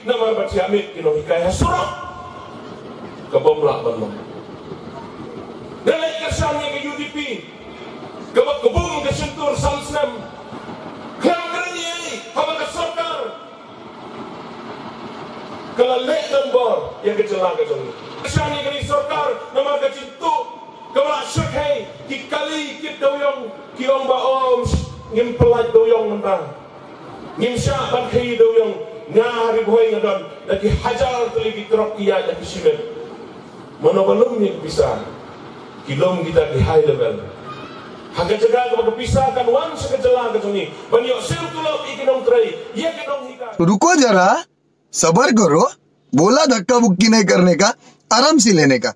nama baca amit kino hikayah surah kebomlak bangun nilai kesannya ke UDP kebum kesentur samsnam yang kerja apa ke sokar kalau lek nombor yang kecelang ke sini kesannya ke sokar nama ke cintu kalau syukai kikali kitdoyong kiong baom ngimpelaj doyong mentang ngimsya bankai doyong ngari boy ngadon lagi hajar teligi terok kia dan kisimen monobalum ni bisa kilom kita di high level haga jaga kepada pisahkan wan sekejala ke sini banyak sirtulop ikinong tray ये kinong hika रुको जरा सबर करो बोला धक्का बुक्की नहीं करने का आराम से लेने का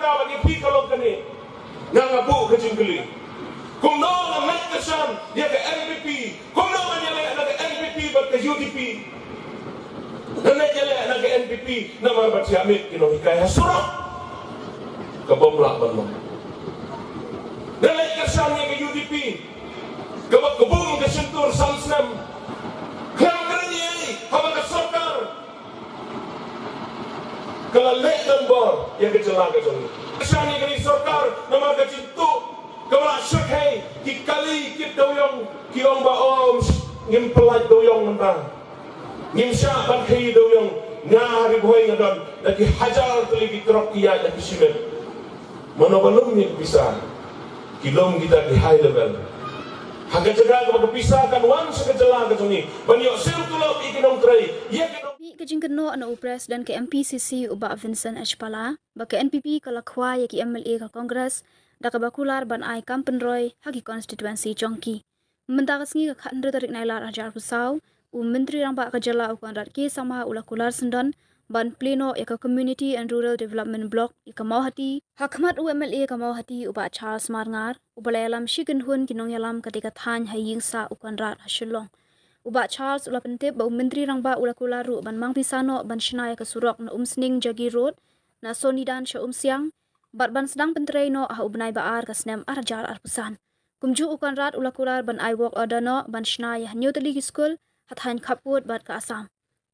bagi pikolog kani ngabu ke jingkeli kumno na metkesan ya ke NPP kumno na ke NPP bat ke UDP na ke NPP nama baca amit kino hikayah surah kebomlak bangun nilai kesannya ke UDP kebum kesentur samsnam yang kerja apa ke sokar kalau lek nombor yang kecelang ke sini kesannya ke sokar nama ke cintu kalau syukai kikali kitdoyong kiong baom ngimpelaj doyong mentang ngimsya bankai doyong ngari boy ngadon lagi hajar teligi terok kia dan kisimen monobalum ni bisa kilom kita di high level haga jaga kepada pisahkan wan sekejala ke sini banyak sirtulop ikinong tray ye kinong kejing keno ana upres dan ke MPCC uba Vincent H Pala ba ke NPP kala khwa ya ki MLA ka Congress da ka bakular ban ai Kampenroy hagi constituency Chongki mendagasngi ka khandre tarik nailar ajar pusau menteri ramba ka jala ukan rat ke sama ulakular sendan ban pleno ya ka community and rural development block ka Mauhati hakmat UMLA ka Mauhati uba Charles Marngar ubalayalam shikin hun kinong yalam ketika than haying sa ukan rat hasilong uba Charles ula pentep ba menteri rangba ulakular ru ban mang pisano ban shnaya ka surok na umsning Jagi Road na Sonidan sya umsiang bat ban sedang pentrei no ah ubnai baar ka snem arjar arpusan kumju ukan rat ulakular ban I walk adano ban shnaya new teli school hathan khaput bat ka Assam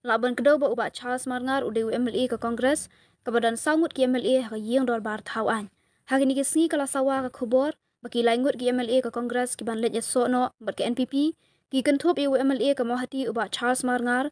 laban kedau ba uba Charles Marngar ude MLA ka Congress kabadan sangut ki MLA ka yeng dor bar thawan hagini ke sngi kala sawa ka khobor baki laingut ki MLA ka Congress ki ban let ya so no bat ka NPP ki kenthop MLA ka Mauhati uba Charles Marngar